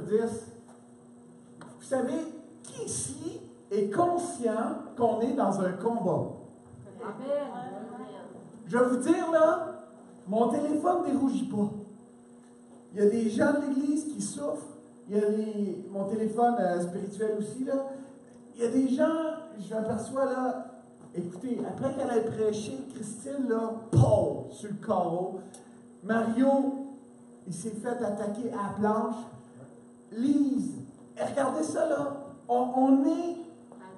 10. Vous savez, qui ici est conscient qu'on est dans un combat? Amen. Je vais vous dire, là, mon téléphone ne dérougit pas. Il y a des gens de l'Église qui souffrent. Il y a mon téléphone spirituel aussi, là. Il y a des gens, je m'aperçois, là, écoutez, après qu'elle ait prêché, Christine, là, pauvre, sur le carreau. Mario, il s'est fait attaquer à la planche. Lise, et regardez ça, là. On est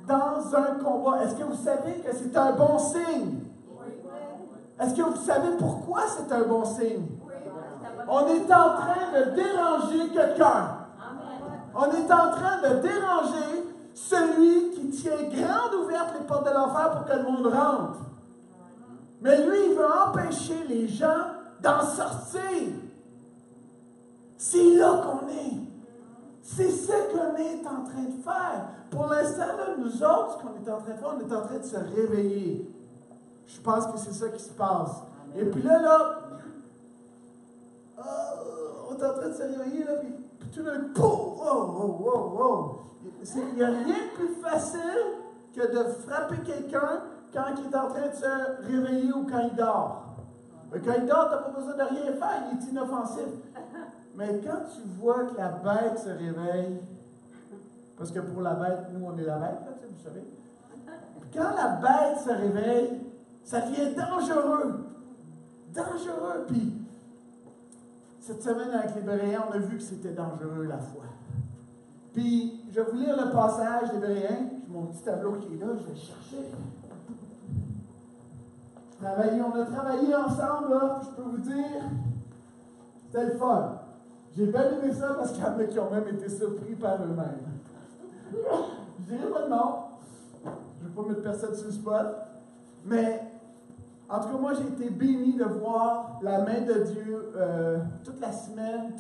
dans un combat. Est-ce que vous savez que c'est un bon signe? Est-ce que vous savez pourquoi c'est un bon signe? On est en train de déranger quelqu'un. On est en train de déranger celui qui tient grande ouverte les portes de l'enfer pour que le monde rentre. Mais lui, il veut empêcher les gens d'en sortir. C'est là qu'on est. C'est ce qu'on est en train de faire. Pour l'instant, là, nous autres, ce qu'on est en train de faire, on est en train de se réveiller. Je pense que c'est ça qui se passe. Et puis là, on est en train de se réveiller, là, puis tout d'un coup, il n'y a rien de plus facile que de frapper quelqu'un quand il est en train de se réveiller ou quand il dort. Mais quand il dort, tu n'as pas besoin de rien faire, il est inoffensif. Mais quand tu vois que la bête se réveille, parce que pour la bête, nous, on est la bête, là, vous savez. Quand la bête se réveille, ça devient dangereux. Dangereux. Puis, cette semaine, avec les Béréens, on a vu que c'était dangereux, la foi. Puis, je vais vous lire le passage des Béréens. J'ai mon petit tableau qui est là, je vais le chercher. On a travaillé ensemble, là, je peux vous dire, c'était le fun. J'ai bien aimé ça parce qu'il y en a qui ont même été surpris par eux-mêmes. Je dirais pas de nom. Je ne vais pas mettre personne sur le spot. Mais, en tout cas, moi, j'ai été béni de voir la main de Dieu toute la semaine.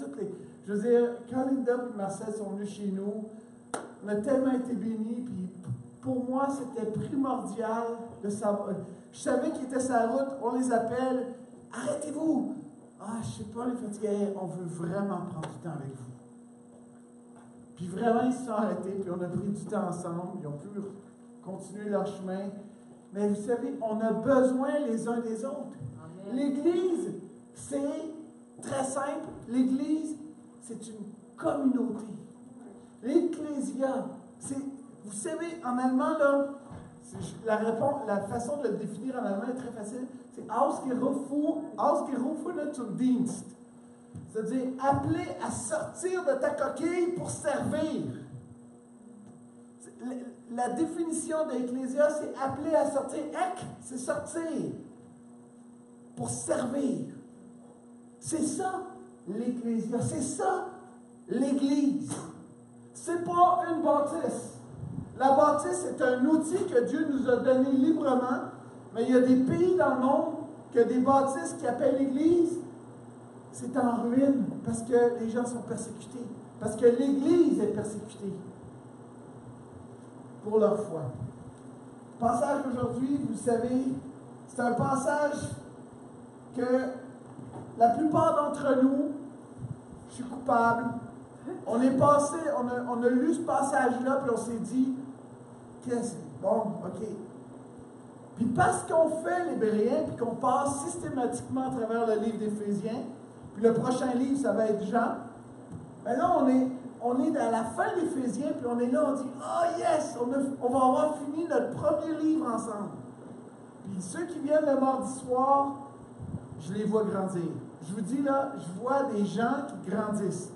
Je veux dire, quand Linda et Marcel sont venus chez nous, on a tellement été bénis. Puis, pour moi, c'était primordial de savoir. Je savais qu'ils étaient sur la route, on les appelle. Arrêtez-vous! Ah, je sais pas, les fatigués, on veut vraiment prendre du temps avec vous. Puis vraiment, ils se sont arrêtés, puis on a pris du temps ensemble, ils ont pu continuer leur chemin. Mais vous savez, on a besoin les uns des autres. Amen. L'Église, c'est très simple. L'Église, c'est une communauté. L'Ecclésia, vous savez, en allemand, là, la façon de le définir en allemand est très facile. C'est ausgerufene zum Dienst. C'est-à-dire appelé à sortir de ta coquille pour servir. La définition de l'Ecclésia, c'est appelé à sortir. Ek, c'est sortir. Pour servir. C'est ça, l'Ecclésia. C'est ça, l'Église. C'est pas une bâtisse. La bâtisse est un outil que Dieu nous a donné librement, mais il y a des pays dans le monde que des bâtisses qui appellent l'Église, c'est en ruine parce que les gens sont persécutés, parce que l'Église est persécutée pour leur foi. Le passage d'aujourd'hui, vous savez, c'est un passage que la plupart d'entre nous, je suis coupable, on est passé, on a lu ce passage-là, puis on s'est dit, qu'est-ce que bon, ok. Puis parce qu'on fait les Béréens, puis qu'on passe systématiquement à travers le livre d'Éphésiens, puis le prochain livre, ça va être Jean, ben là, on est à la fin d'Éphésiens, puis on est là, on dit, oh yes, on va avoir fini notre premier livre ensemble. Puis ceux qui viennent le mardi soir, je les vois grandir. Je vous dis là, je vois des gens qui grandissent.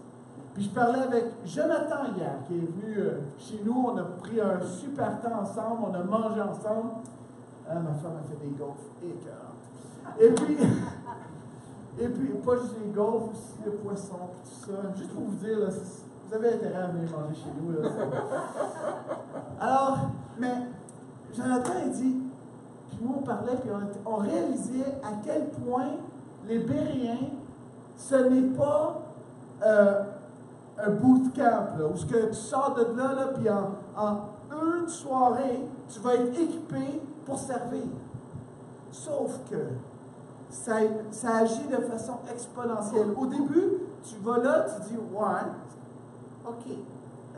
Puis je parlais avec Jonathan hier, qui est venu chez nous, on a pris un super temps ensemble, on a mangé ensemble. Ah, ma femme a fait des gaufres écœurantes. Et puis, pas juste les gaufres, aussi le poisson, tout ça. Juste pour vous dire, là, vous avez intérêt à venir manger chez nous. Là, alors, mais Jonathan, il dit, puis nous on parlait, puis on réalisait à quel point les Béréens, ce n'est pas un bootcamp, là, où ce que tu sors de là, puis en une soirée, tu vas être équipé pour servir. Sauf que ça agit de façon exponentielle. Au début, tu vas là, tu dis, ouais, OK, OK,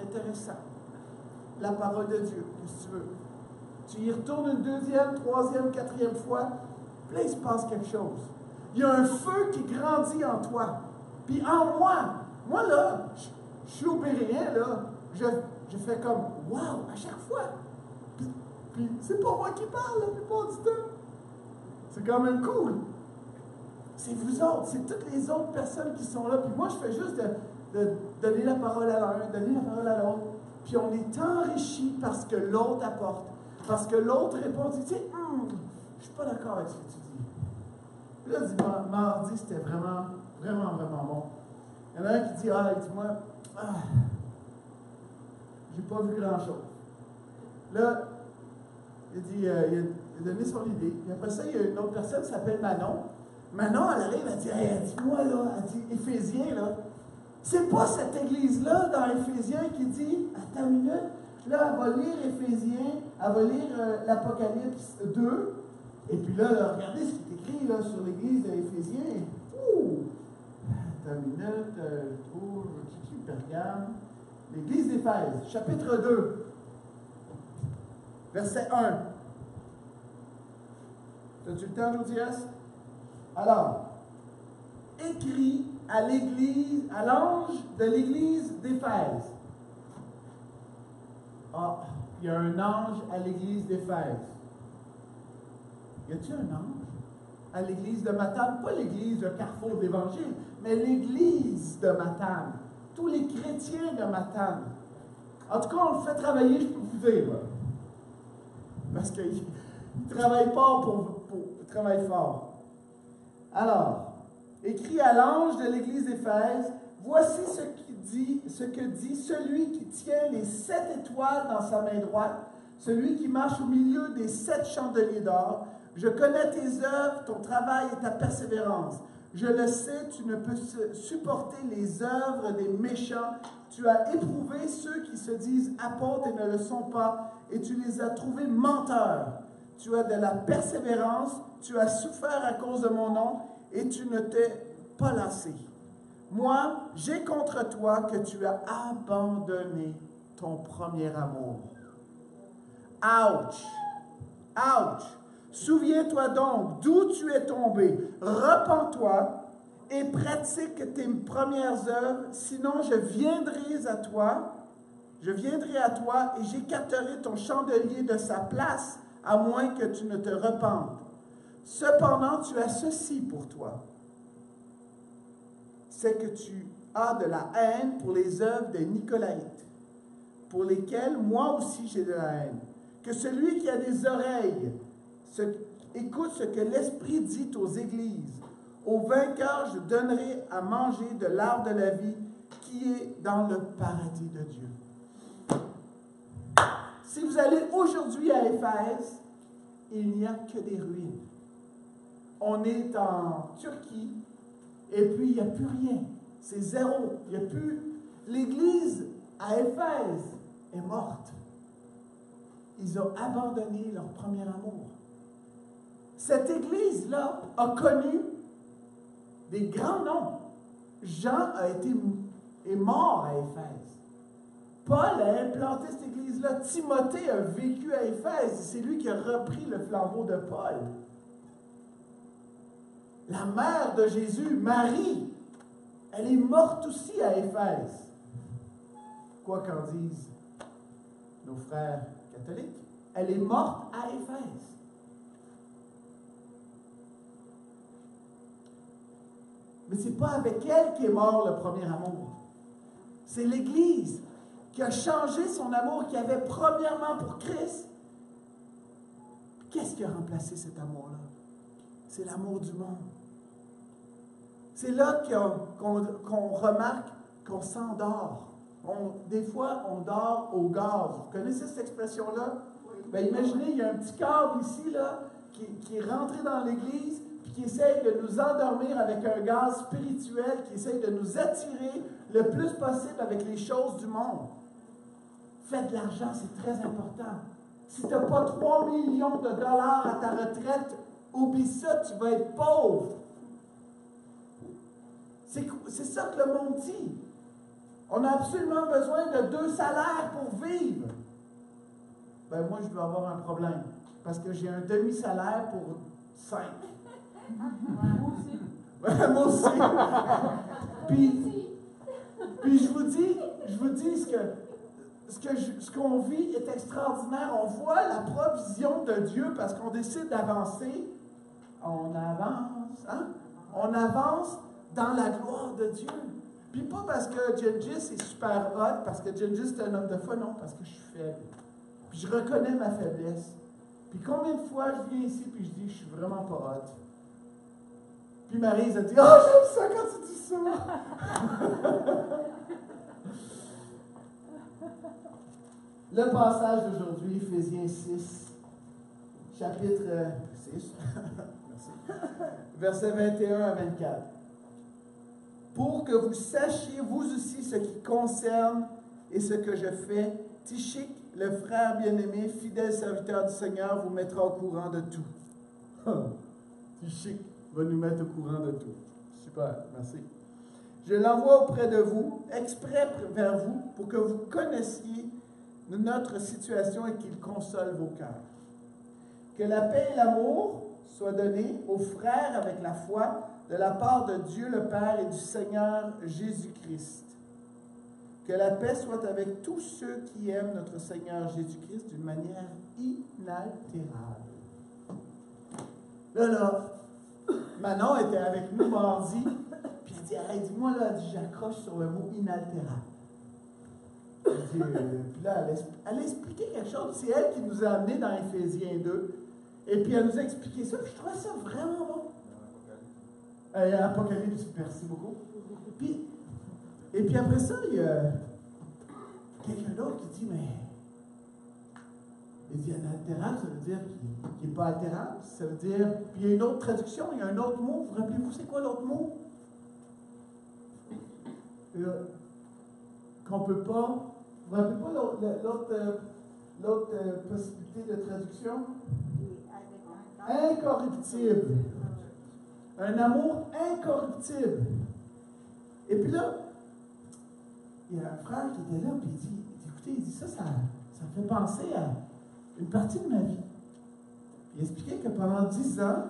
intéressant. La parole de Dieu, qu'est-ce que tu veux? Tu y retournes une deuxième, troisième, quatrième fois, puis là, il se passe quelque chose. Il y a un feu qui grandit en toi. Puis en moi là, je suis au Béréen, là, je fais comme, wow, à chaque fois. Puis c'est pas moi qui parle la plupart du temps. C'est quand même cool. C'est vous autres, c'est toutes les autres personnes qui sont là. Puis moi, je fais juste de donner la parole à l'un, donner la parole à l'autre. Puis on est enrichi parce que l'autre apporte. Parce que l'autre répond, tu sais, je suis pas d'accord avec ce que tu dis. Puis là, mardi, c'était vraiment, vraiment, vraiment bon. Il y en a un qui dit, dis-moi, j'ai pas vu grand-chose. Là, il dit, il a donné son idée. Puis après ça, il y a une autre personne qui s'appelle Manon. Manon, elle arrive, elle dit, hey, dis-moi, là, elle dit, Éphésiens, là, c'est pas cette église-là dans Éphésiens qui dit, attends une minute, là, elle va lire Éphésiens, elle va lire l'Apocalypse 2, et puis là, regardez ce qui est écrit là, sur l'église d'Éphésiens. Attends une minute, je trouve, Pergame, l'église d'Éphèse, chapitre 2, verset 1. As-tu le temps, Josias? Alors, écrit à l'église, à l'ange de l'église d'Éphèse. Il y a un ange à l'église d'Éphèse. Y a-t-il un ange à l'église de Matane? Pas l'église de Carrefour d'Évangile, mais l'église de Matane. Tous les chrétiens de Matane. En tout cas, on le fait travailler, je peux vous dire. Là. Parce qu'il travaille pas il travaille fort. Alors, écrit à l'ange de l'église d'Éphèse, voici ce que dit celui qui tient les 7 étoiles dans sa main droite, celui qui marche au milieu des 7 chandeliers d'or. Je connais tes œuvres, ton travail et ta persévérance. Je le sais, tu ne peux supporter les œuvres des méchants. Tu as éprouvé ceux qui se disent apôtres et ne le sont pas, et tu les as trouvés menteurs. Tu as de la persévérance, tu as souffert à cause de mon nom, et tu ne t'es pas lassé. Moi, j'ai contre toi que tu as abandonné ton premier amour. Ouch! Ouch! Souviens-toi donc d'où tu es tombé. Repens-toi et pratique tes premières œuvres, sinon je viendrai à toi et j'écarterai ton chandelier de sa place, à moins que tu ne te repentes. Cependant, tu as ceci pour toi. C'est que tu as de la haine pour les œuvres des Nicolaïtes, pour lesquelles moi aussi j'ai de la haine. Que celui qui a des oreilles écoute ce que l'Esprit dit aux églises. Au vainqueur, je donnerai à manger de l'arbre de la vie qui est dans le paradis de Dieu. Si vous allez aujourd'hui à Éphèse, il n'y a que des ruines. On est en Turquie, et puis il n'y a plus rien. C'est zéro. Il n'y a plus. L'église à Éphèse est morte. Ils ont abandonné leur premier amour. Cette église-là a connu des grands noms. Jean est mort à Éphèse. Paul a implanté cette église-là. Timothée a vécu à Éphèse. C'est lui qui a repris le flambeau de Paul. La mère de Jésus, Marie, elle est morte aussi à Éphèse. Quoi qu'en disent nos frères catholiques, elle est morte à Éphèse. Mais ce n'est pas avec elle qu'est mort le premier amour. C'est l'Église qui a changé son amour, qui avait premièrement pour Christ. Qu'est-ce qui a remplacé cet amour-là? C'est l'amour du monde. C'est là qu'on remarque qu'on s'endort. Des fois, on dort au gaz. Vous connaissez cette expression-là? Bien, imaginez, il y a un petit câble ici là, qui est rentré dans l'Église puis qui essaye de nous endormir avec un gaz spirituel, qui essaye de nous attirer le plus possible avec les choses du monde. Faites de l'argent, c'est très important. Si tu n'as pas 3 millions de dollars à ta retraite, oublie ça, tu vas être pauvre. C'est ça que le monde dit. On a absolument besoin de 2 salaires pour vivre. Ben moi, je dois avoir un problème. Parce que j'ai un demi-salaire pour 5. Moi aussi. Moi aussi. Puis je vous dis ce qu'on vit est extraordinaire. On voit la provision de Dieu parce qu'on décide d'avancer. On avance, hein? On avance dans la gloire de Dieu. Puis pas parce que Gengis est super hot, parce que Gengis est un homme de foi, non, parce que je suis faible. Puis je reconnais ma faiblesse. Puis combien de fois je viens ici puis je dis je suis vraiment pas hot. Puis Maryse a dit « Oh, j'aime ça quand tu dis ça! » Le passage d'aujourd'hui, Éphésiens 6, chapitre 6, merci, versets 21 à 24. Pour que vous sachiez vous aussi ce qui concerne et ce que je fais, Tychik, le frère bien-aimé, fidèle serviteur du Seigneur, vous mettra au courant de tout. Tychik va nous mettre au courant de tout. Super, merci. Je l'envoie auprès de vous, exprès vers vous, pour que vous connaissiez notre situation et qu'il console vos cœurs. Que la paix et l'amour soient donnés aux frères avec la foi de la part de Dieu le Père et du Seigneur Jésus-Christ. Que la paix soit avec tous ceux qui aiment notre Seigneur Jésus-Christ d'une manière inaltérable. Là, Manon était avec nous mardi, puis elle dit « Hey, dis-moi là, j'accroche sur le mot inaltérable. » Puis là, elle a expliqué quelque chose. C'est elle qui nous a amenés dans Éphésiens 2. Et puis elle nous a expliqué ça. Puis je trouvais ça vraiment bon. Apocalypse, merci beaucoup. Et puis après ça, il y a quelqu'un d'autre qui dit, mais il dit inaltérable, ça veut dire qu'il n'est pas altérable. Ça veut dire. Puis il y a une autre traduction, il y a un autre mot. Vous rappelez-vous, c'est quoi l'autre mot? Qu'on ne peut pas. Vous ne rappelez pas l'autre possibilité de traduction? Incorruptible. Un amour incorruptible. Et puis là, il y a un frère qui était là, puis il dit écoutez, il dit ça me fait penser à une partie de ma vie. Puis il expliquait que pendant 10 ans,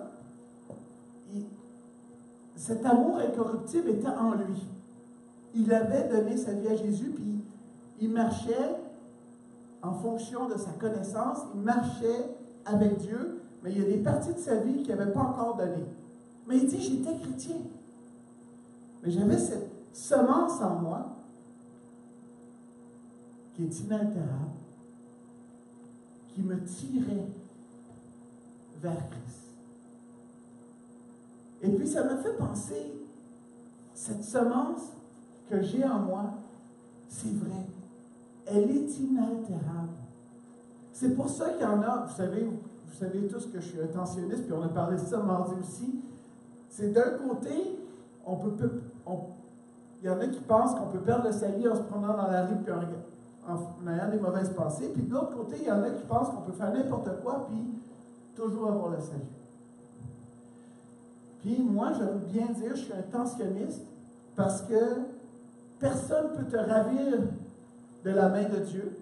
cet amour incorruptible était en lui. Il avait donné sa vie à Jésus, puis il marchait en fonction de sa connaissance, il marchait avec Dieu, mais il y a des parties de sa vie qu'il n'avait pas encore données. Mais il dit, j'étais chrétien. Mais j'avais cette semence en moi qui est inaltérable, qui me tirait vers Christ. Et puis ça me fait penser, cette semence que j'ai en moi, c'est vrai. Elle est inaltérable. C'est pour ça qu'il y en a, vous savez tous que je suis intentionniste, puis on a parlé de ça mardi aussi. C'est d'un côté, il y en a qui pensent qu'on peut perdre le salut en se promenant dans la rue puis en ayant des mauvaises pensées. Puis de l'autre côté, il y en a qui pensent qu'on peut faire n'importe quoi puis toujours avoir le salut. Puis moi, je veux bien dire, je suis intentionniste parce que personne ne peut te ravir de la main de Dieu,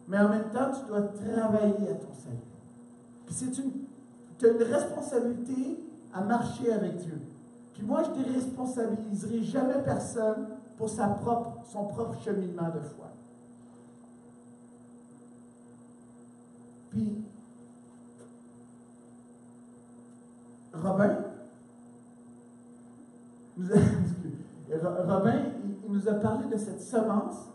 mais en même temps, tu dois travailler à ton salut. Puis tu as une responsabilité à marcher avec Dieu. Puis moi, je ne déresponsabiliserai jamais personne pour son propre cheminement de foi. Puis, Robin il nous a parlé de cette semence,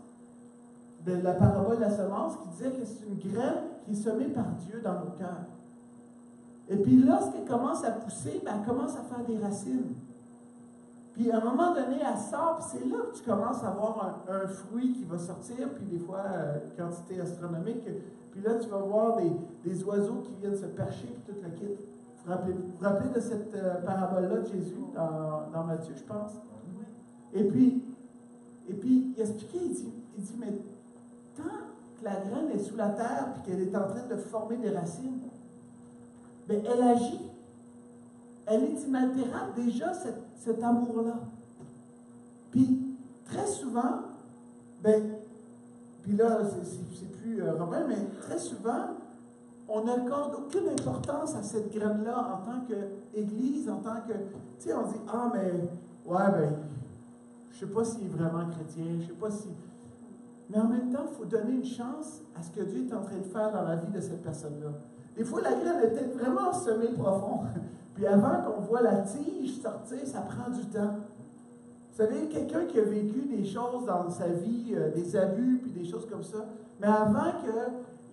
de la parabole de la semence, qui disait que c'est une graine qui est semée par Dieu dans nos cœurs. Et puis lorsqu'elle commence à pousser, elle commence à faire des racines. Puis à un moment donné, elle sort, puis c'est là que tu commences à avoir un fruit qui va sortir, puis des fois, quantité astronomique. Puis là, tu vas voir des oiseaux qui viennent se percher, puis tout le kit. Vous vous rappelez de cette parabole-là de Jésus, dans Matthieu, je pense? Et puis, il expliquait, il dit, mais tant que la graine est sous la terre, puis qu'elle est en train de former des racines, bien, elle agit. Elle est inaltérable déjà, cet amour-là. Puis, très souvent, ben, puis là, c'est plus Robin, mais très souvent, on n'accorde aucune importance à cette graine-là en tant qu'Église, en tant que, tu sais, on dit, ah, mais, ouais, ben, je sais pas s'il est vraiment chrétien, je sais pas si... Mais en même temps, il faut donner une chance à ce que Dieu est en train de faire dans la vie de cette personne-là. Des fois, la graine est peut-être vraiment semée profond. Puis avant qu'on voit la tige sortir, ça prend du temps. Vous savez, quelqu'un qui a vécu des choses dans sa vie, des abus, puis des choses comme ça, mais avant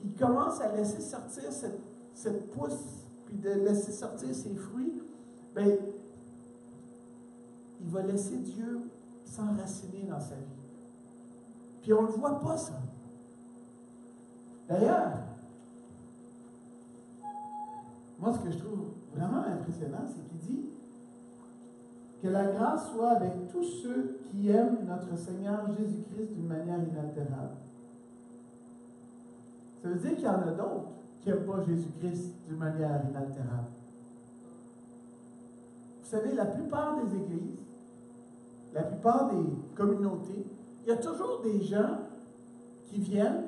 qu'il commence à laisser sortir cette pousse, puis de laisser sortir ses fruits, bien, il va laisser Dieu s'enraciner dans sa vie. Puis on ne le voit pas, ça. D'ailleurs, moi, ce que je trouve vraiment impressionnant, c'est qu'il dit que la grâce soit avec tous ceux qui aiment notre Seigneur Jésus-Christ d'une manière inaltérable. Ça veut dire qu'il y en a d'autres qui n'aiment pas Jésus-Christ d'une manière inaltérable. Vous savez, la plupart des églises, la plupart des communautés, il y a toujours des gens qui viennent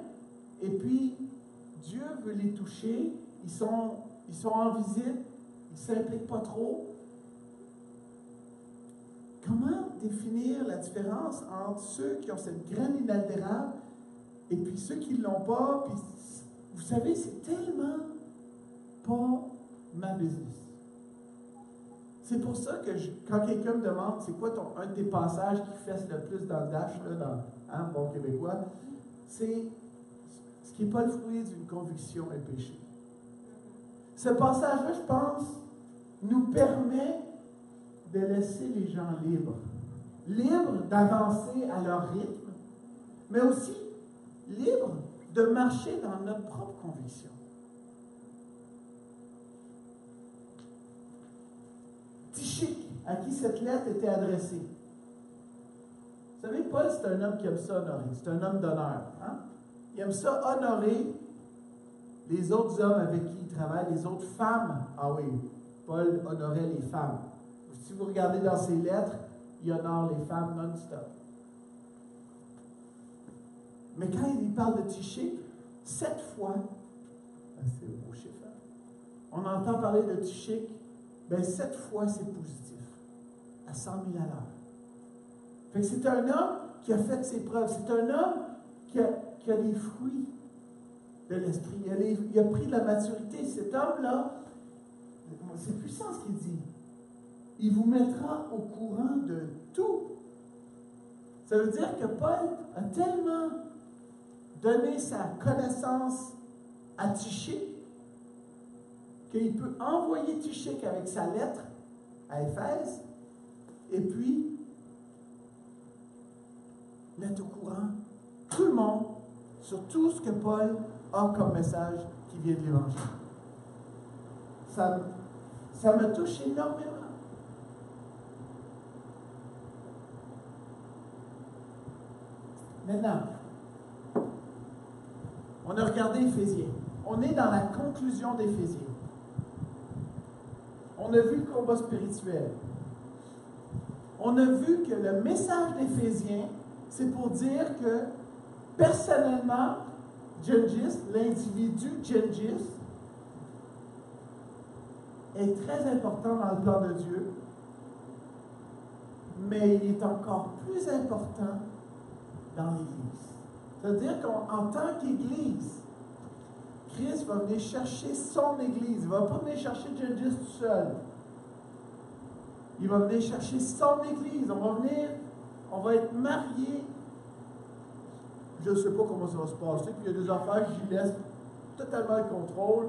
et puis Dieu veut les toucher, ils sont en visite, ils ne s'impliquent pas trop. Comment définir la différence entre ceux qui ont cette graine inaltérable et puis ceux qui ne l'ont pas? Puis, vous savez, c'est tellement pas ma business. C'est pour ça que quand quelqu'un me demande c'est quoi un de tes passages qui fesse le plus dans le dash, là, dans bon québécois, c'est ce qui n'est pas le fruit d'une conviction est péché. Ce passage-là, je pense, nous permet de laisser les gens libres. Libres d'avancer à leur rythme, mais aussi libres de marcher dans notre propre conviction. Tychik, à qui cette lettre était adressée. Vous savez, Paul, c'est un homme qui aime ça honorer. C'est un homme d'honneur. Hein? Il aime ça honorer les autres hommes avec qui il travaille, les autres femmes. Ah oui, Paul honorait les femmes. Si vous regardez dans ses lettres, il honore les femmes non-stop. Mais quand il parle de Tychik, 7 fois, c'est un beau chiffre, hein? On entend parler de Tychik, bien 7 fois c'est positif, à 100 000 à l'heure. Fait que c'est un homme qui a fait ses preuves, c'est un homme qui a les fruits de l'esprit, il a pris de la maturité. Cet homme-là, c'est puissant ce qu'il dit. Il vous mettra au courant de tout. Ça veut dire que Paul a tellement donné sa connaissance à Tychik qu'il peut envoyer Tychik avec sa lettre à Éphèse et puis mettre au courant tout le monde sur tout ce que Paul a comme message qui vient de l'Évangile. Ça me touche énormément. Maintenant, on a regardé Éphésiens. On est dans la conclusion d'Éphésiens. On a vu le combat spirituel. On a vu que le message d'Éphésiens, c'est pour dire que, personnellement, Gengis, l'individu Gengis, est très important dans le plan de Dieu, mais il est encore plus important dans l'Église. C'est-à-dire qu'en tant qu'Église, Christ va venir chercher son Église. Il ne va pas venir chercher Gengis tout seul. Il va venir chercher son Église. On va être mariés. Je ne sais pas comment ça va se passer. Puis il y a des affaires que j'y laisse totalement le contrôle.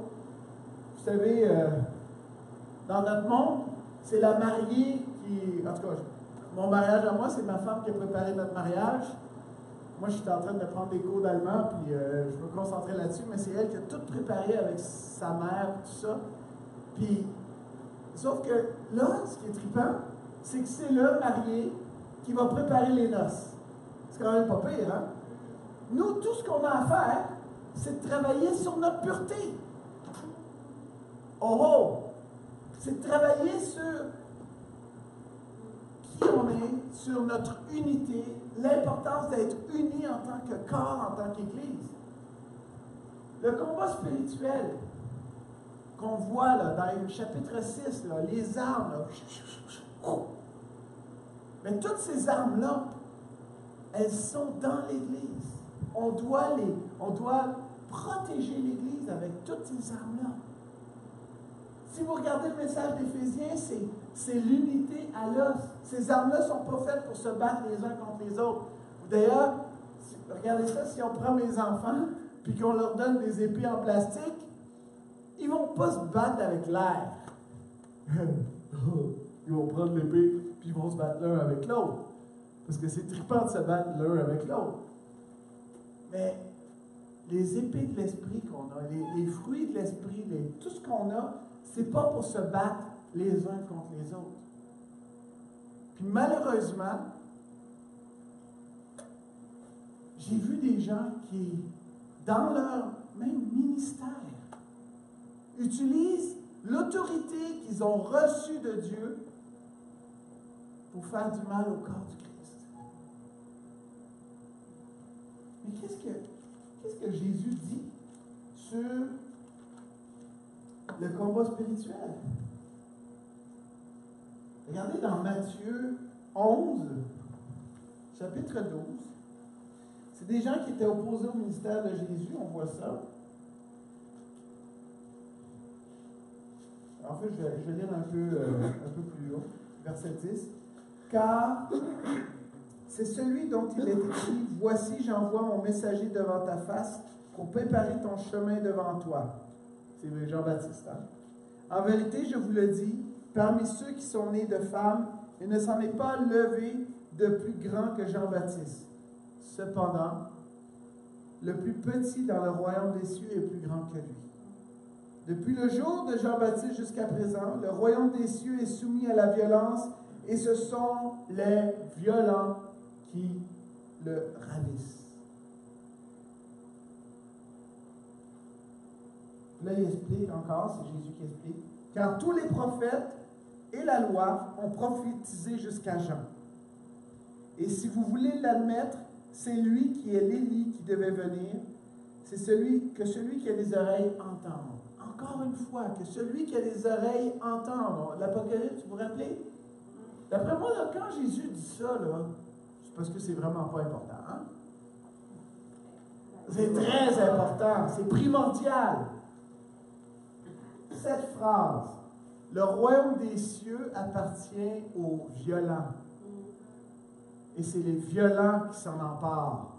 Vous savez, dans notre monde, c'est la mariée qui... En tout cas, mon mariage à moi, c'est ma femme qui a préparé notre mariage. Moi, je suis en train de prendre des cours d'allemand, puis je me concentrer là-dessus, mais c'est elle qui a tout préparé avec sa mère, tout ça. Puis, sauf que là, ce qui est trippant, c'est que c'est le marié qui va préparer les noces. C'est quand même pas pire, hein? Nous, tout ce qu'on a à faire, c'est de travailler sur notre pureté. Oh oh! C'est de travailler sur qui on est, sur notre unité, l'importance d'être unis en tant que corps, en tant qu'Église. Le combat spirituel qu'on voit là, dans le chapitre 6, là, les armes, là, mais toutes ces armes-là, elles sont dans l'Église. On doit protéger l'Église avec toutes ces armes-là. Si vous regardez le message d'Éphésiens, c'est l'unité à l'os. Ces armes-là ne sont pas faites pour se battre les uns contre les autres. D'ailleurs, regardez ça, si on prend mes enfants puis qu'on leur donne des épées en plastique, ils ne vont pas se battre avec l'air. Ils vont prendre l'épée puis ils vont se battre l'un avec l'autre. Parce que c'est trippant de se battre l'un avec l'autre. Mais les épées de l'esprit qu'on a, les fruits de l'esprit, tout ce qu'on a, c'est pas pour se battre les uns contre les autres. Puis malheureusement, j'ai vu des gens qui, dans leur même ministère, utilisent l'autorité qu'ils ont reçue de Dieu pour faire du mal au corps du Christ. Mais qu'est-ce que Jésus dit sur le combat spirituel? Regardez dans Matthieu 11, chapitre 12. C'est des gens qui étaient opposés au ministère de Jésus, on voit ça. En fait, je vais lire un peu plus haut, verset 10. Car c'est celui dont il est écrit, « Voici, j'envoie mon messager devant ta face pour préparer ton chemin devant toi. » C'est Jean-Baptiste. Hein? En vérité, je vous le dis, parmi ceux qui sont nés de femmes, il ne s'en est pas levé de plus grand que Jean-Baptiste. Cependant, le plus petit dans le royaume des cieux est plus grand que lui. Depuis le jour de Jean-Baptiste jusqu'à présent, le royaume des cieux est soumis à la violence, et ce sont les violents qui le ravissent. Là, il explique encore, c'est Jésus qui explique, car tous les prophètes et la loi ont prophétisé jusqu'à Jean. Et si vous voulez l'admettre, c'est lui qui est l'Élie qui devait venir, c'est celui qui a des oreilles entende. Encore une fois, que celui qui a des oreilles entende. L'Apocalypse, vous vous rappelez? D'après moi, là, quand Jésus dit ça, là, c'est parce que c'est vraiment pas important. Hein? C'est très important, c'est primordial. Cette phrase, le royaume des cieux appartient aux violents. Et c'est les violents qui s'en emparent.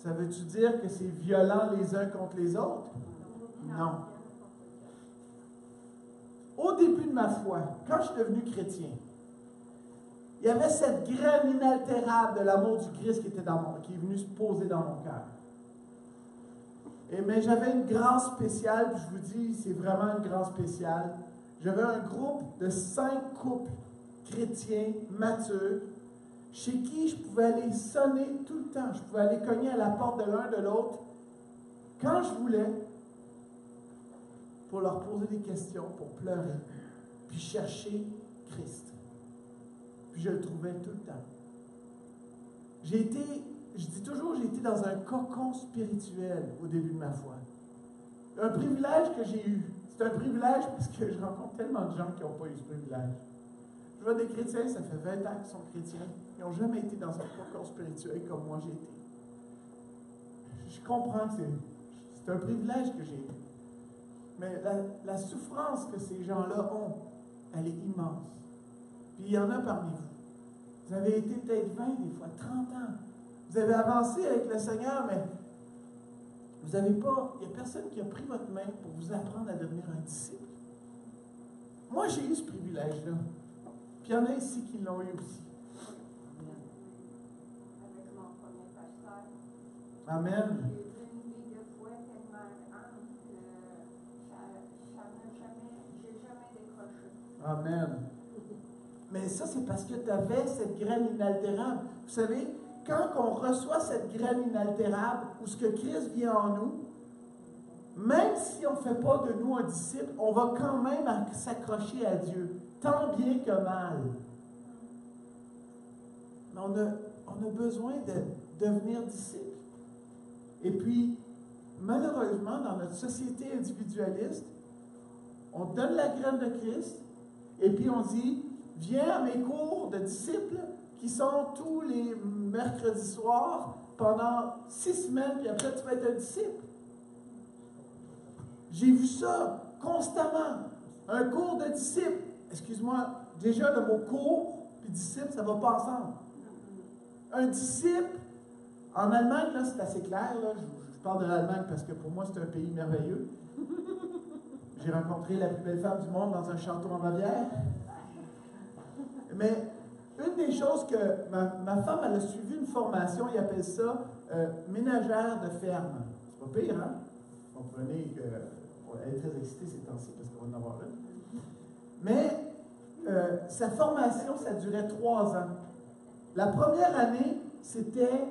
Ça veut-tu dire que c'est violent les uns contre les autres? Non. Au début de ma foi, quand je suis devenu chrétien, il y avait cette graine inaltérable de l'amour du Christ qui est venu se poser dans mon cœur. Mais j'avais une grâce spéciale, puis je vous dis, c'est vraiment une grâce spéciale. J'avais un groupe de 5 couples chrétiens matures, chez qui je pouvais aller sonner tout le temps. Je pouvais aller cogner à la porte de l'un de l'autre quand je voulais, pour leur poser des questions, pour pleurer, puis chercher Christ. Puis je le trouvais tout le temps. Je dis toujours, j'ai été dans un cocon spirituel au début de ma foi. Un privilège que j'ai eu. C'est un privilège parce que je rencontre tellement de gens qui n'ont pas eu ce privilège. Je vois des chrétiens, ça fait 20 ans qu'ils sont chrétiens. Ils n'ont jamais été dans un cocon spirituel comme moi j'ai été. Je comprends que c'est un privilège que j'ai eu. Mais la souffrance que ces gens-là ont, elle est immense. Puis il y en a parmi vous. Vous avez été peut-être 20, des fois 30 ans. Vous avez avancé avec le Seigneur, mais vous n'avez pas, il n'y a personne qui a pris votre main pour vous apprendre à devenir un disciple. Moi, j'ai eu ce privilège-là. Puis il y en a ici qui l'ont eu aussi. Avec mon premier pasteur. Amen. J'ai vu une vie de foi tellement grande que j'ai jamais décroché. Amen. Mais ça, c'est parce que tu avais cette graine inaltérable. Vous savez, quand on reçoit cette graine inaltérable, où ce que Christ vient en nous, même si on ne fait pas de nous un disciple, on va quand même s'accrocher à Dieu, tant bien que mal. Mais on a besoin de devenir disciple. Et puis, malheureusement, dans notre société individualiste, on donne la graine de Christ et puis on dit, viens à mes cours de disciples qui sont tous les mercredis soirs pendant 6 semaines, puis après tu vas être un disciple. J'ai vu ça constamment. Un cours de disciple. Excuse-moi, déjà le mot cours puis disciple, ça ne va pas ensemble. Un disciple, en Allemagne, là, c'est assez clair. Là, je parle de l'Allemagne parce que pour moi, c'est un pays merveilleux. J'ai rencontré la plus belle femme du monde dans un château en Bavière. Mais une des choses que ma femme, elle a suivi une formation, ils appellent ça ménagère de ferme. C'est pas pire, hein? Vous comprenez qu'elle est très excitée ces temps-ci parce qu'on va en avoir une. Mais sa formation, ça durait 3 ans. La première année, c'était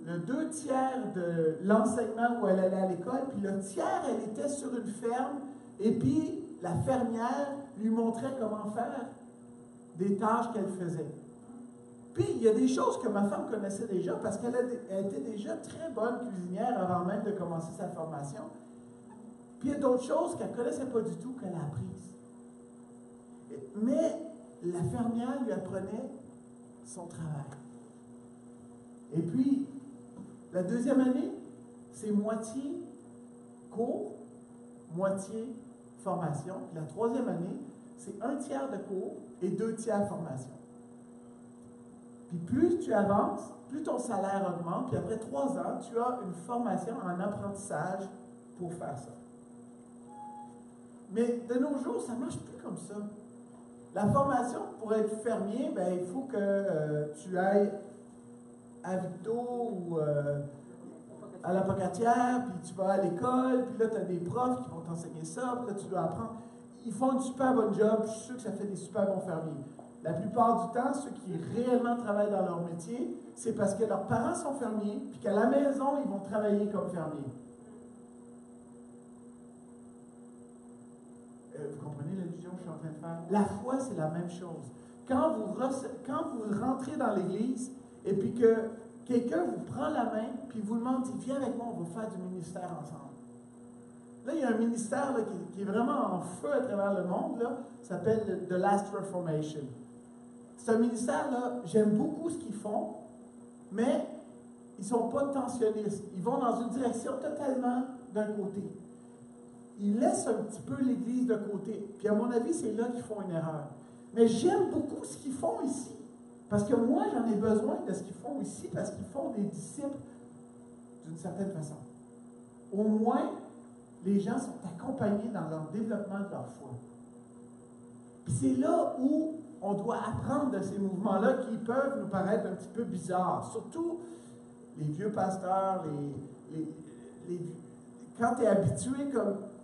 le 2 tiers de l'enseignement où elle allait à l'école, puis le tiers, elle était sur une ferme, et puis la fermière lui montrait comment faire des tâches qu'elle faisait. Puis, il y a des choses que ma femme connaissait déjà, parce qu'elle était déjà très bonne cuisinière avant même de commencer sa formation. Puis, il y a d'autres choses qu'elle ne connaissait pas du tout, qu'elle a apprises. Mais la fermière lui apprenait son travail. Et puis, la deuxième année, c'est moitié cours, moitié formation. Puis la troisième année, c'est 1 tiers de cours et 2 tiers formation. Puis plus tu avances, plus ton salaire augmente. Puis après 3 ans, tu as une formation en apprentissage pour faire ça. Mais de nos jours, ça ne marche plus comme ça. La formation, pour être fermier, ben, il faut que tu ailles à Victo ou à la Pocatière, puis tu vas à l'école, puis là, tu as des profs qui vont t'enseigner ça, puis là, tu dois apprendre. Ils font une super bonne job, je suis sûr que ça fait des super bons fermiers. La plupart du temps, ceux qui réellement travaillent dans leur métier, c'est parce que leurs parents sont fermiers, puis qu'à la maison, ils vont travailler comme fermiers. Vous comprenez l'allusion que je suis en train de faire? La foi, c'est la même chose. Quand vous rentrez dans l'Église, et puis que quelqu'un vous prend la main, puis vous demande, viens avec moi, on va faire du ministère ensemble. Là, il y a un ministère là, qui est vraiment en feu à travers le monde, là, ça s'appelle The Last Reformation. C'est un ministère, là, j'aime beaucoup ce qu'ils font, mais ils ne sont pas tensionnistes. Ils vont dans une direction totalement d'un côté. Ils laissent un petit peu l'Église de côté. Puis à mon avis, c'est là qu'ils font une erreur. Mais j'aime beaucoup ce qu'ils font ici. Parce que moi, j'en ai besoin de ce qu'ils font ici, parce qu'ils font des disciples d'une certaine façon. Au moins, les gens sont accompagnés dans leur développement de leur foi. Puis c'est là où on doit apprendre de ces mouvements-là qui peuvent nous paraître un petit peu bizarres. Surtout les vieux pasteurs, quand tu es habitué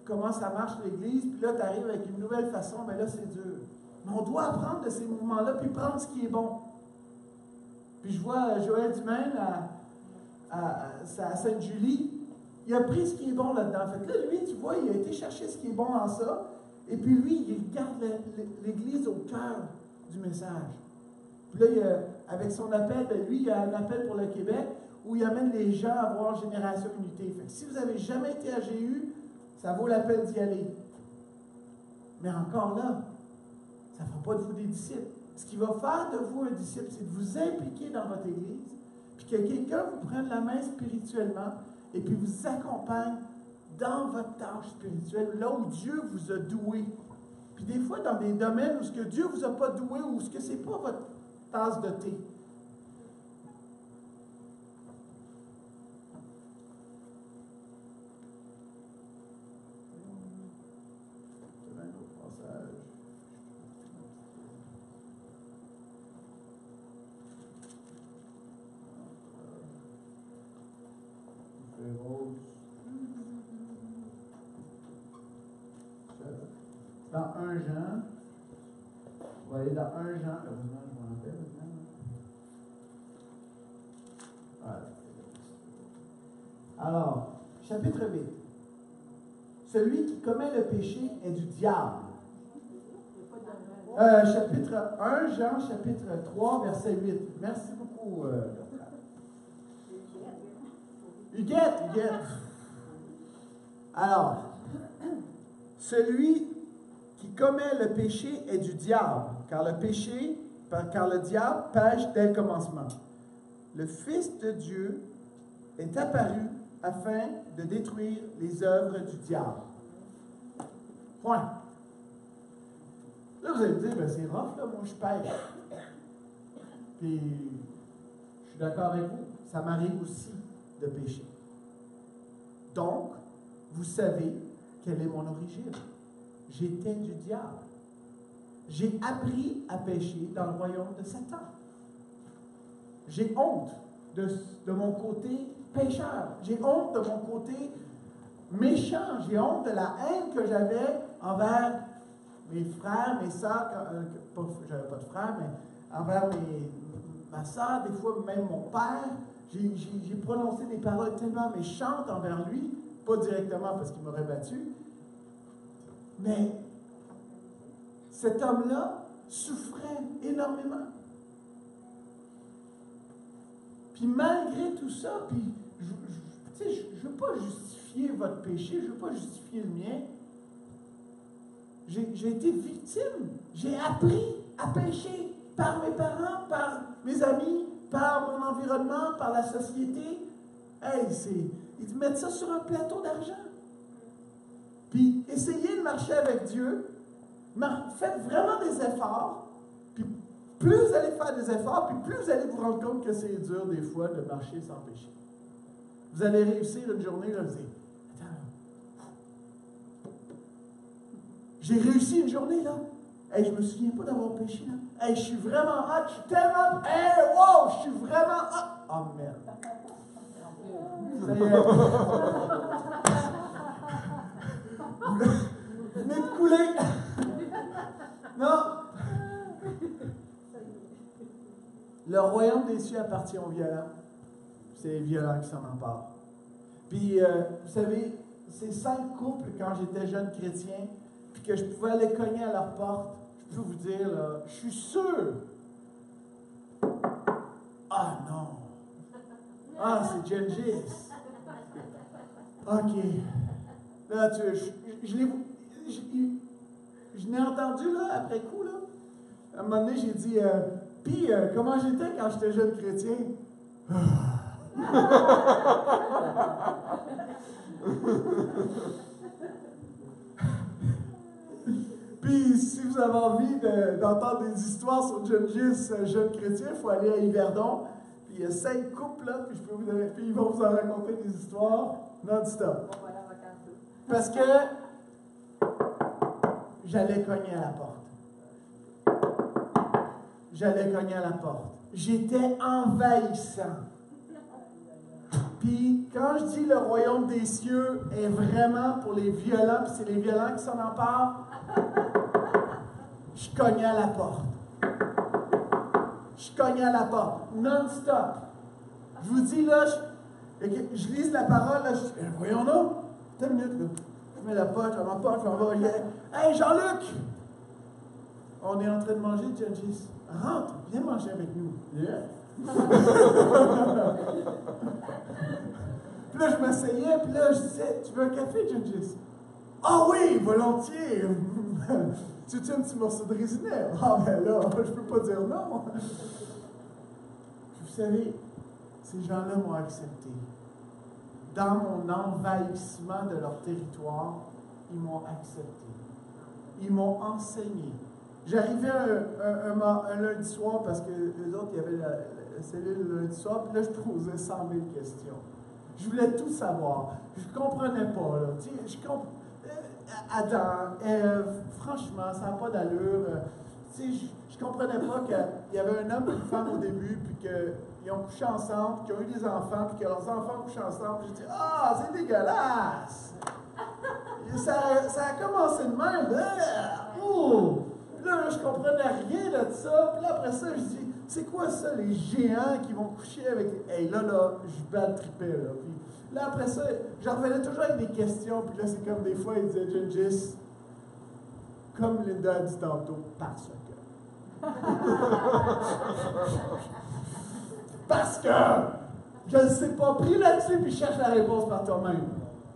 comment ça marche l'Église, puis là, tu arrives avec une nouvelle façon, mais là, c'est dur. Mais on doit apprendre de ces mouvements-là, puis prendre ce qui est bon. Puis je vois Joël Dumaine à Sainte-Julie, il a pris ce qui est bon là-dedans. Fait que là, lui, tu vois, il a été chercher ce qui est bon en ça, et puis lui, il garde l'Église au cœur du message. Puis là, avec son appel, lui, il y a un appel pour le Québec où il amène les gens à voir Génération Unité. Fait que si vous n'avez jamais été à GU, ça vaut la peine d'y aller. Mais encore là, ça ne fera pas de vous des disciples. Ce qui va faire de vous un disciple, c'est de vous impliquer dans votre Église, puis que quelqu'un vous prenne la main spirituellement, et puis vous accompagne dans votre tâche spirituelle, là où Dieu vous a doué. Puis des fois, dans des domaines où ce que Dieu ne vous a pas doué, ou ce que ce n'est pas votre tasse de thé. C'est un autre passage. Dans 1 Jean, on va aller dans 1 Jean, heureusement je m'en rappelle maintenant. Voilà. Alors, chapitre 8. Celui qui commet le péché est du diable. Chapitre 1, Jean, chapitre 3, verset 8. Merci beaucoup, Bertrand. Huguette. Alors, celui qui commet le péché est du diable, car le diable pêche dès le commencement. Le Fils de Dieu est apparu afin de détruire les œuvres du diable. Point. Là, vous allez me dire, ben, c'est rough, là, moi je pêche. Puis, je suis d'accord avec vous, ça m'arrive aussi de pécher. Donc, vous savez quelle est mon origine. J'étais du diable. J'ai appris à pécher dans le royaume de Satan. J'ai honte de mon côté pécheur. J'ai honte de mon côté méchant. J'ai honte de la haine que j'avais envers mes frères, mes sœurs. J'avais pas de frères, mais envers ma sœur, des fois même mon père. J'ai prononcé des paroles tellement méchantes envers lui, pas directement parce qu'il m'aurait battu, mais cet homme-là souffrait énormément. Puis malgré tout ça, puis je ne veux pas justifier votre péché, je ne veux pas justifier le mien. J'ai été victime. J'ai appris à pécher par mes parents, par mes amis, par mon environnement, par la société. Hey, ils mettent ça sur un plateau d'argent. Puis essayez de marcher avec Dieu. Faites vraiment des efforts. Puis plus vous allez faire des efforts, puis plus vous allez vous rendre compte que c'est dur des fois de marcher sans péché. Vous allez réussir une journée, là, vous dites, attends, j'ai réussi une journée, là. Hey, je me souviens pas d'avoir péché, là. Hey, je suis vraiment hot, je suis tellement... Hey, wow, je suis vraiment hot. Oh, merde. Ça y est. Venez de couler. Non. Le royaume des cieux appartient aux violents. C'est les violents qui s'en emparent. Puis, vous savez, ces 5 couples, quand j'étais jeune chrétien, puis que je pouvais aller cogner à leur porte, je peux vous dire, là, je suis sûr. Ah non. Ah, c'est Gengis. OK. Là, je l'ai entendu, là, après coup, là. À un moment donné, j'ai dit, puis, comment j'étais quand j'étais jeune chrétien? Puis, si vous avez envie d'entendre des histoires sur Gengis, jeune chrétien, il faut aller à Yverdon. Puis, il y a 5 couples, là, puis, puis ils vont vous en raconter des histoires non-stop. Parce que j'allais cogner à la porte. J'allais cogner à la porte. J'étais envahissant. Puis, quand je dis le royaume des cieux est vraiment pour les violents, puis c'est les violents qui s'en emparent, je cognais à la porte. Je cognais à la porte, non-stop. Je vous dis, là, je lise la parole, là, voyons donc, attends une minute, là. Je mets la porte, je m'en vais. Hey, Jean-Luc! On est en train de manger, Gengis. Rentre, viens manger avec nous. Yeah. Puis là, je m'asseyais, puis là, je disais, tu veux un café, Gengis? Ah oui, volontiers! Tu veux un petit morceau de raisinet? Ah ben là, je peux pas dire non. Vous savez, ces gens-là m'ont accepté. Dans mon envahissement de leur territoire, ils m'ont accepté. Ils m'ont enseigné. J'arrivais un lundi soir, parce que les autres, il y avait la cellule le lundi soir, puis là, je posais 100 000 questions. Je voulais tout savoir. Je ne comprenais pas. Là. Adam, Ève, franchement, ça n'a pas d'allure. Je ne comprenais pas qu'il y avait un homme et une femme au début, puis qu'ils ont couché ensemble, puis qu'ils ont eu des enfants, puis que leurs enfants couchent ensemble. J'ai dit, ah, c'est dégueulasse! Ça a commencé de même. Puis là, je ne comprenais rien de ça. Puis là, après ça, je dis, c'est quoi ça, les géants qui vont coucher avec... Hey, là, je bad trippais, là. Puis là, après ça, j'en revenais toujours avec des questions. Puis là, c'est comme des fois, il disait, Gengis, comme Linda a dit tantôt, parce que. Parce que je ne sais pas, pris là-dessus puis cherche la réponse par toi-même.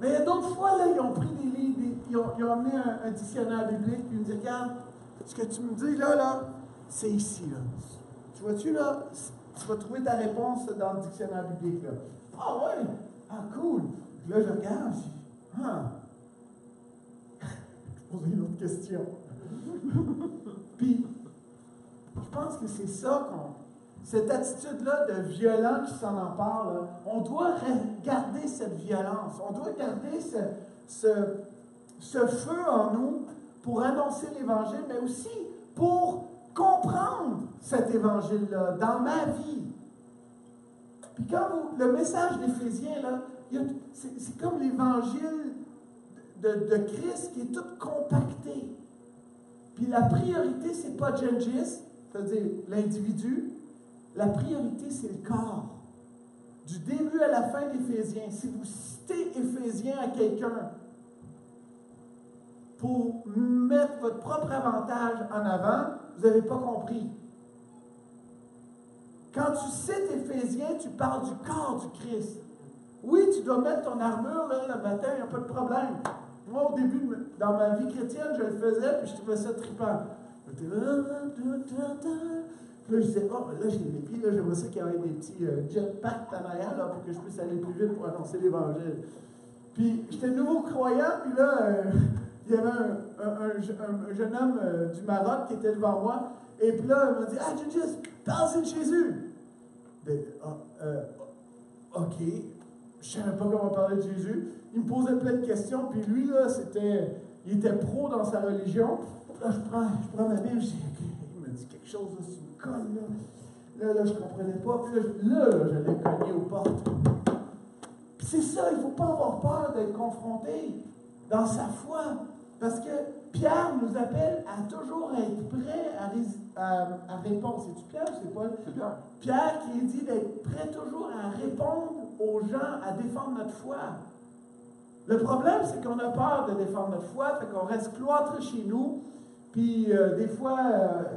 Mais il y a d'autres fois, là, ils ont pris des livres, ils ont amené un dictionnaire biblique, puis ils me disent, regarde, ce que tu me dis là, c'est ici, là. Tu vois-tu, là, tu vas trouver ta réponse dans le dictionnaire biblique, là. Ah ouais, ah cool. Puis là, je regarde, je dis, je pose une autre question. Puis, je pense que c'est ça cette attitude-là de violent qui s'en empare, là, on doit garder cette violence. On doit garder ce feu en nous pour annoncer l'Évangile, mais aussi pour comprendre cet Évangile-là dans ma vie. Puis quand le message d'Éphésiens, là, c'est comme l'Évangile de Christ qui est tout compacté. Puis la priorité, c'est pas Gengis, c'est-à-dire l'individu. La priorité, c'est le corps. Du début à la fin d'Éphésiens, si vous citez Éphésiens à quelqu'un pour mettre votre propre avantage en avant, vous n'avez pas compris. Quand tu cites Éphésiens, tu parles du corps du Christ. Oui, tu dois mettre ton armure là, le matin, il n'y a pas de problème. Moi, au début, dans ma vie chrétienne, je le faisais, puis je trouvais ça trippant. Puis là, je disais, oh, là, j'ai les pieds, là, j'aimerais ça qu'il y ait des petits jetpacks en arrière, là, pour que je puisse aller plus vite pour annoncer l'Évangile. Puis, j'étais nouveau croyant, puis là, il y avait un jeune homme du Maroc qui était devant moi, et puis là, il m'a dit, ah, Gengis, parle de Jésus. OK. Je ne savais pas comment parler de Jésus. Il me posait plein de questions, puis lui, là, il était pro dans sa religion. Là, je prends ma Bible, je dis, OK, il me dit quelque chose, là, sur le col, là. Là, je ne comprenais pas. Puis là, j'allais cogner aux portes. Puis c'est ça, il ne faut pas avoir peur d'être confronté dans sa foi. Parce que Pierre nous appelle à toujours être prêt à répondre. C'est-tu Pierre ou c'est Paul? C'est Pierre. Pierre qui dit d'être prêt toujours à répondre aux gens, à défendre notre foi. Le problème, c'est qu'on a peur de défendre notre foi, fait qu'on reste cloîtré chez nous, puis des fois,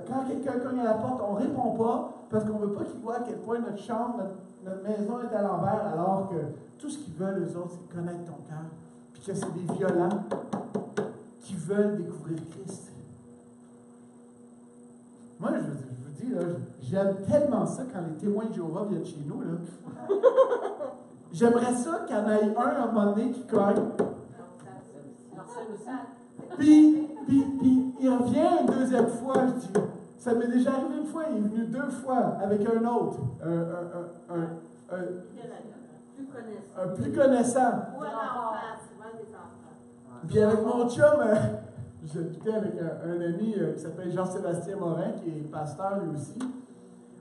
quand quelqu'un cogne à la porte, on ne répond pas, parce qu'on ne veut pas qu'ils voient à quel point notre chambre, notre maison est à l'envers, alors que tout ce qu'ils veulent, eux autres, c'est connaître ton cœur, puis que c'est des violents qui veulent découvrir Christ. Moi, je vous dis, là, j'aime tellement ça quand les témoins de Jéhovah viennent chez nous, là. J'aimerais ça qu'il y en ait un à un moment donné qui cogne. Puis, il revient une deuxième fois, je dis. Ça m'est déjà arrivé une fois, il est venu 2 fois avec un autre. Un plus connaissant. Ou un enfant, souvent des enfants. Puis avec mon chum, j'habitais avec un ami qui s'appelle Jean-Sébastien Morin, qui est pasteur lui aussi.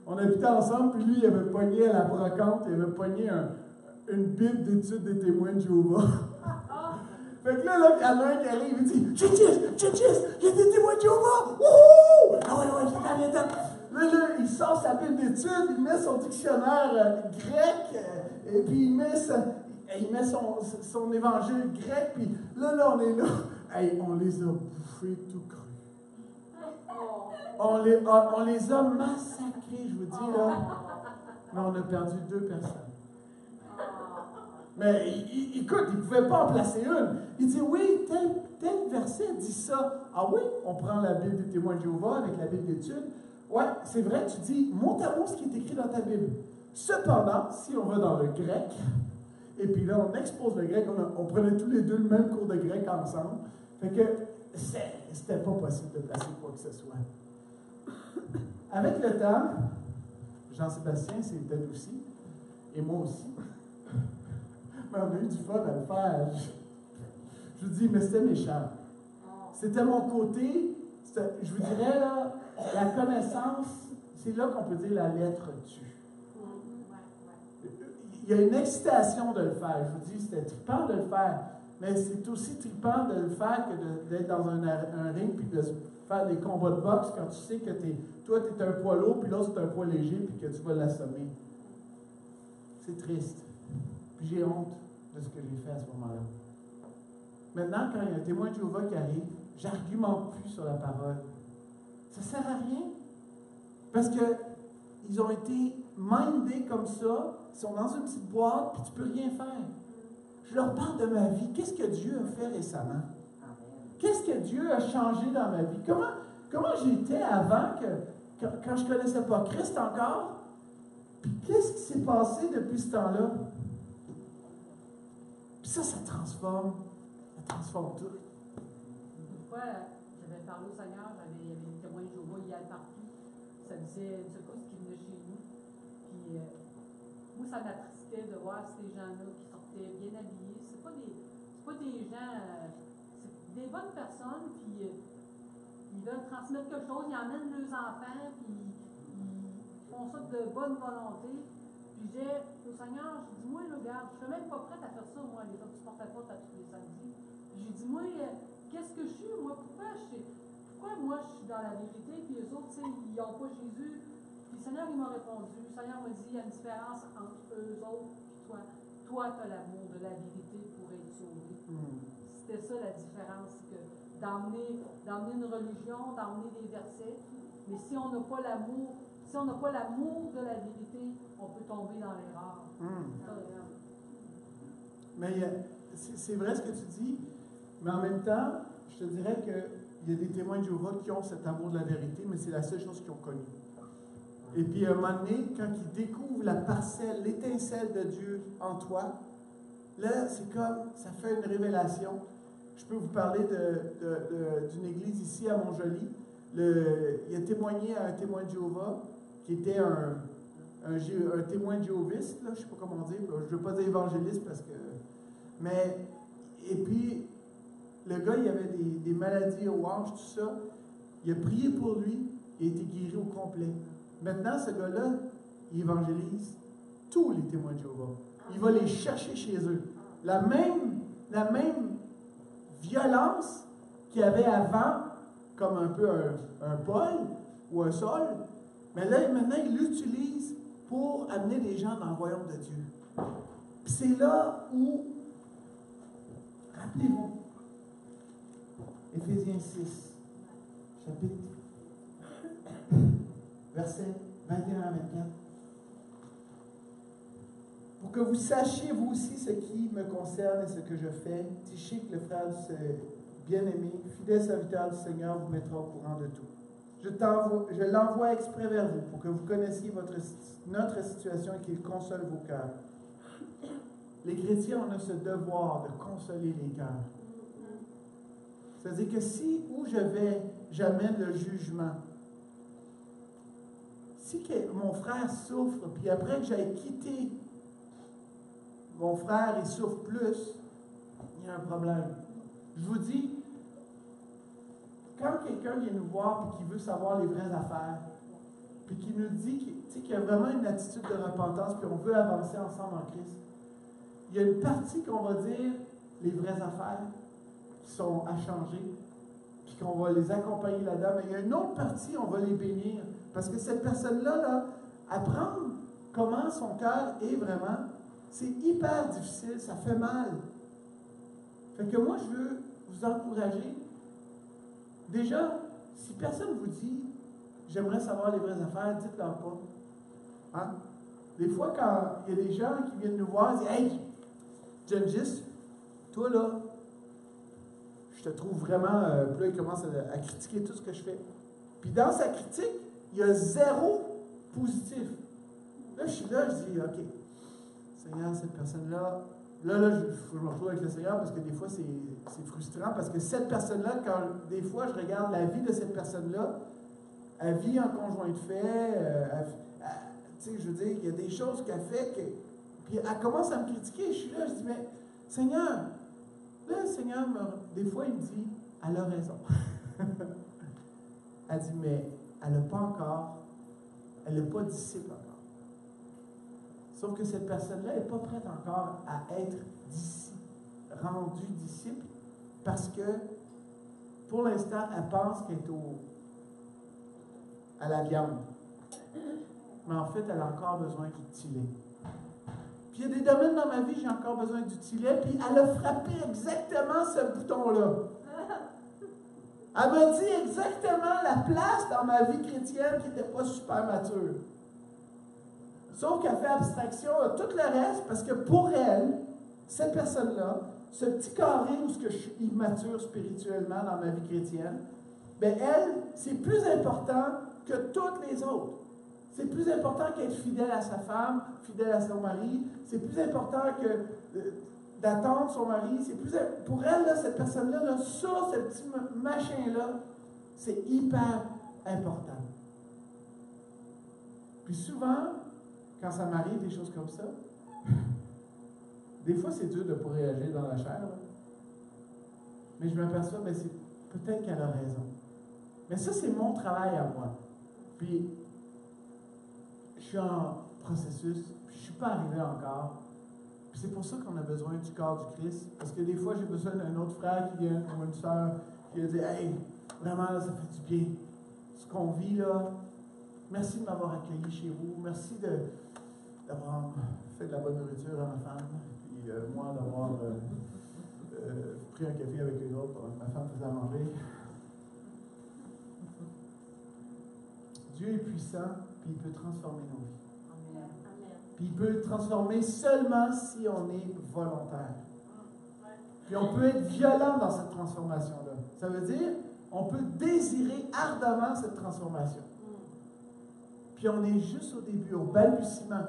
On habitait ensemble, puis lui, il avait pogné à la brocante, il avait pogné une Bible d'études des témoins de Jéhovah. Fait que là, il y en a un qui arrive, il dit, Gengis, il y a des témoins de Jéhovah! Wouhou! Ah ouais, viens. Là, il sort sa Bible d'études, il met son dictionnaire grec, et puis il met son évangile grec, puis là, on est là. Hey, on les a bouffés tout crus. On les a massacrés, je vous dis, là. Mais on a perdu 2 personnes. Mais écoute, il ne pouvait pas en placer une. Il dit, oui, tel verset dit ça. Ah oui, on prend la Bible des témoins de Jéhovah avec la Bible d'études. Ouais, c'est vrai, tu dis, mot à mot ce qui est écrit dans ta Bible. Cependant, si on va dans le grec, et puis là, on expose le grec, on prenait tous les 2 le même cours de grec ensemble. Fait que c'était pas possible de placer quoi que ce soit. Avec le temps, Jean-Sébastien s'est adouci, et moi aussi. Mais on a eu du fun à le faire. Je vous dis, mais c'était méchant. C'était mon côté, je vous dirais, là, la connaissance, c'est là qu'on peut dire la lettre tue. Il y a une excitation de le faire. Je vous dis, c'était trippant de le faire. Mais c'est aussi trippant de le faire que d'être dans un ring puis de faire des combats de boxe quand tu sais que toi, tu es un poids lourd, puis l'autre, c'est un poids léger, puis que tu vas l'assommer. C'est triste. Puis j'ai honte de ce que j'ai fait à ce moment-là. Maintenant, quand il y a un témoin de Jéhovah qui arrive, j'argumente plus sur la parole. Ça ne sert à rien. Parce qu'ils ont été mindés comme ça, ils sont dans une petite boîte, puis tu ne peux rien faire. Je leur parle de ma vie. Qu'est-ce que Dieu a fait récemment? Qu'est-ce que Dieu a changé dans ma vie? Comment j'étais avant, quand je ne connaissais pas Christ encore? Puis qu'est-ce qui s'est passé depuis ce temps-là? Puis ça transforme. Ça transforme tout. Une fois, j'avais parlé au Seigneur, il y avait des témoins de Jéhovah hier partout. Ça disait une secousse qui venait chez nous. Puis moi, ça m'attristait de voir ces gens-là qui sortaient bien habillés. C'est pas des gens, c'est des bonnes personnes, puis ils veulent transmettre quelque chose, ils emmènent leurs enfants, puis ils font ça de bonne volonté. Puis j'ai au Seigneur, j'ai dit, moi, là, regarde, je suis même pas prête à faire ça, moi, les autres, tu portes la porte à tous les samedis. Puis j'ai dit, moi, qu'est-ce que je suis, moi, pourquoi moi, je suis dans la vérité, puis les autres, tu sais, ils n'ont pas Jésus. Puis le Seigneur, il m'a répondu, le Seigneur m'a dit, il y a une différence entre eux autres et toi. Toi, tu as l'amour de la vérité pour être sauvé. C'était ça la différence, que d'emmener une religion, d'emmener des versets, mais si on n'a pas l'amour, de la vérité, on peut tomber dans l'erreur. Mais c'est vrai ce que tu dis, mais en même temps, je te dirais qu'il y a des témoins de Jéhovah qui ont cet amour de la vérité, mais c'est la seule chose qu'ils ont connue. Et puis à un moment donné, quand ils découvrent la parcelle, l'étincelle de Dieu en toi, là, c'est comme, ça fait une révélation. Je peux vous parler d'une église ici à Montjoly. Il a témoigné à un témoin de Jéhovah, qui était un témoin de jéhoviste, là, je ne sais pas comment dire, je ne veux pas dire évangéliste parce que... Mais, et puis, le gars, il avait des maladies au hanche, tout ça. Il a prié pour lui, il a été guéri au complet. Maintenant, ce gars-là, il évangélise tous les témoins de Jéhovah. Il va les chercher chez eux. La même violence qu'il y avait avant, comme un peu un Paul ou un Saul, mais là, maintenant, il l'utilise pour amener les gens dans le royaume de Dieu. Puis c'est là où, rappelez-vous, Éphésiens 6, chapitre, versets 21 à 24. Pour que vous sachiez, vous aussi, ce qui me concerne et ce que je fais, Tychik, le frère bien-aimé, fidèle serviteur du Seigneur, vous mettra au courant de tout. Je l'envoie exprès vers vous pour que vous connaissiez notre situation et qu'il console vos cœurs. Les chrétiens, on a ce devoir de consoler les cœurs. C'est-à-dire que si, où je vais, j'amène le jugement. Si mon frère souffre, puis après que j'aille quitter mon frère, il souffre plus, il y a un problème. Je vous dis, quand quelqu'un vient nous voir et qui veut savoir les vraies affaires, puis qui nous dit qu'il y a vraiment une attitude de repentance, puis on veut avancer ensemble en Christ, il y a une partie qu'on va dire les vraies affaires qui sont à changer, puis qu'on va les accompagner là-dedans, mais il y a une autre partie, on va les bénir. Parce que cette personne-là, apprendre comment son cœur est vraiment, c'est hyper difficile, ça fait mal. Fait que moi, je veux vous encourager. Déjà, si personne vous dit « J'aimerais savoir les vraies affaires », dites-leur pas. Hein? Des fois, quand il y a des gens qui viennent nous voir, ils disent « Hey, Gengis, toi là, je te trouve vraiment... Puis là, il commence à critiquer tout ce que je fais. Puis dans sa critique, il y a zéro positif. Là, je suis là, je dis « OK, Seigneur, cette personne-là... » Là, je me retrouve avec le Seigneur parce que des fois, c'est frustrant parce que cette personne-là, quand des fois, je regarde la vie de cette personne-là, elle vit en conjoint de fait, tu sais, je veux dire, il y a des choses qu'elle fait, puis elle commence à me critiquer, je suis là, je dis, mais Seigneur, là, le Seigneur, des fois, il me dit, elle a raison. Elle dit, mais elle n'a pas disciple encore. Sauf que cette personne-là n'est pas prête encore à être rendue disciple parce que, pour l'instant, elle pense qu'elle est à la viande. Mais en fait, elle a encore besoin d'utile. Puis il y a des domaines dans ma vie, j'ai encore besoin d'utile. Puis elle a frappé exactement ce bouton-là. Elle m'a dit exactement la place dans ma vie chrétienne qui n'était pas super mature. Sauf qu'elle fait abstraction à tout le reste parce que pour elle, cette personne-là, ce petit carré où je suis immature spirituellement dans ma vie chrétienne, bien elle, c'est plus important que toutes les autres. C'est plus important qu'être fidèle à sa femme, fidèle à son mari. C'est plus important que d'attendre son mari. Pour elle, là, cette personne-là, là, ça, ce petit machin-là, c'est hyper important. Puis souvent, quand ça m'arrive des choses comme ça, des fois c'est dur de ne pas réagir dans la chair. Là. Mais je m'aperçois, ben, c'est peut-être qu'elle a raison. Mais ça, c'est mon travail à moi. Puis, je suis en processus, puis je ne suis pas arrivé encore. Puis c'est pour ça qu'on a besoin du corps du Christ. Parce que des fois, j'ai besoin d'un autre frère qui vient, ou une soeur, qui va dire « Hey, vraiment, là, ça fait du bien. Ce qu'on vit, là, merci de m'avoir accueilli chez vous. Merci d'avoir fait de la bonne nourriture à ma femme. Puis moi, d'avoir pris un café avec une autre pendant que ma femme faisait à manger. » Dieu est puissant, puis il peut transformer nos vies. Amen. Puis il peut transformer seulement si on est volontaire. Puis on peut être violent dans cette transformation-là. Ça veut dire, on peut désirer ardemment cette transformation. Puis on est juste au début, au balbutiement.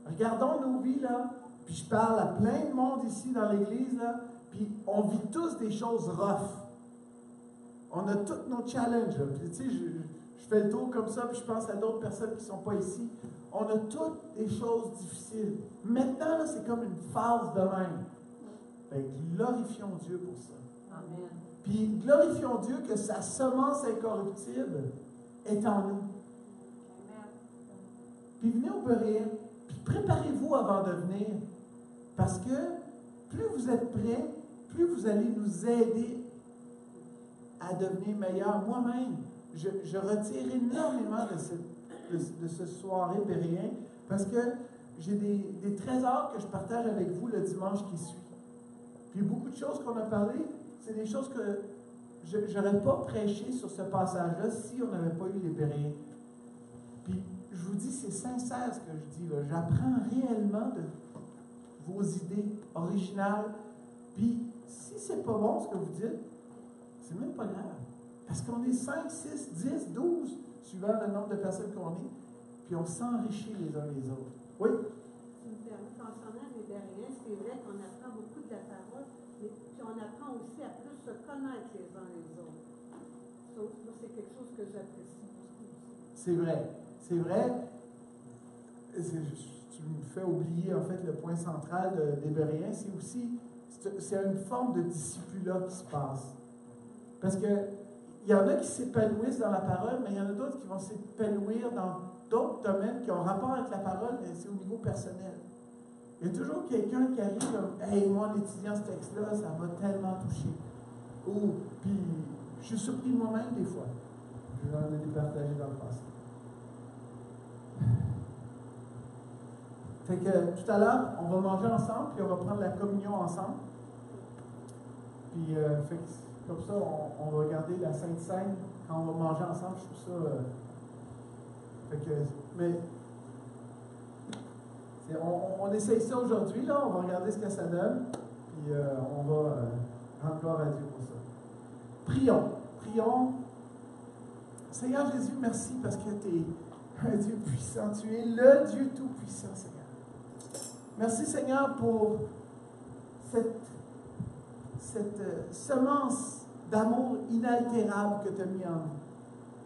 Regardons nos vies, là, puis je parle à plein de monde ici dans l'Église, là, puis on vit tous des choses rough. On a tous nos challenges. Puis tu sais, je fais le tour comme ça, puis je pense à d'autres personnes qui ne sont pas ici. On a toutes des choses difficiles. Maintenant, là, c'est comme une phase de même. Fait que glorifions Dieu pour ça. Amen. Puis glorifions Dieu que sa semence incorruptible est en nous. Puis venez au Beréen, puis préparez-vous avant de venir. Parce que plus vous êtes prêts, plus vous allez nous aider à devenir meilleurs. Moi-même, je retire énormément de ce soirée Beréen parce que j'ai des trésors que je partage avec vous le dimanche qui suit. Puis beaucoup de choses qu'on a parlé, c'est des choses que je n'aurais pas prêché sur ce passage-là si on n'avait pas eu les Béréens. Puis je vous dis, c'est sincère ce que je dis. Là. J'apprends réellement de vos idées originales. Puis si c'est pas bon ce que vous dites, c'est même pas grave. Parce qu'on est 5, 6, 10, 12, suivant le nombre de personnes qu'on est, puis on s'enrichit les uns les autres. Oui? Tu me permets, concernant les Béréens, c'est vrai qu'on apprend beaucoup de la parole, mais puis on apprend aussi à plus se connaître les uns les autres. Ça, c'est quelque chose que j'apprécie beaucoup. C'est vrai. C'est vrai. Tu me fais oublier, en fait, le point central des Béréens, c'est aussi, c'est une forme de discipulat qui se passe. Parce que il y en a qui s'épanouissent dans la parole, mais il y en a d'autres qui vont s'épanouir dans d'autres domaines qui ont rapport avec la parole, mais c'est au niveau personnel. Il y a toujours quelqu'un qui arrive comme « Hey, moi, en étudiant ce texte-là, ça m'a tellement touché. » Ou, puis, je suis surpris moi-même des fois. Je vais en ai partagé dans le passé. Fait que tout à l'heure, on va manger ensemble, puis on va prendre la communion ensemble. Puis, fait que, comme ça, on va regarder la Sainte Seine quand on va manger ensemble. Je trouve ça. Fait que, mais on essaye ça aujourd'hui, là. On va regarder ce que ça donne. Puis on va rendre gloire à Dieu pour ça. Prions. Prions. Seigneur Jésus, merci parce que tu es un Dieu puissant. Tu es le Dieu tout-puissant, Seigneur. Merci, Seigneur, pour cette semence d'amour inaltérable que tu as mis en nous.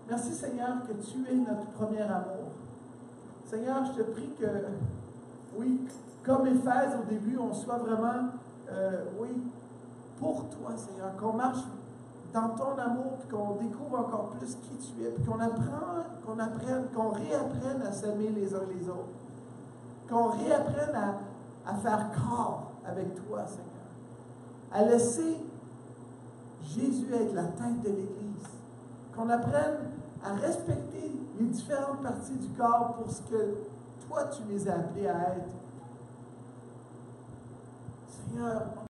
Merci, Seigneur, que tu es notre premier amour. Seigneur, je te prie que, oui, comme Éphèse au début, on soit vraiment, oui, pour toi, Seigneur, qu'on marche dans ton amour, puis qu'on découvre encore plus qui tu es, puis qu'on apprenne, qu'on réapprenne à s'aimer les uns les autres, qu'on réapprenne à faire corps avec toi, Seigneur. À laisser Jésus être la tête de l'Église. Qu'on apprenne à respecter les différentes parties du corps pour ce que toi, tu les as appelés à être. Seigneur,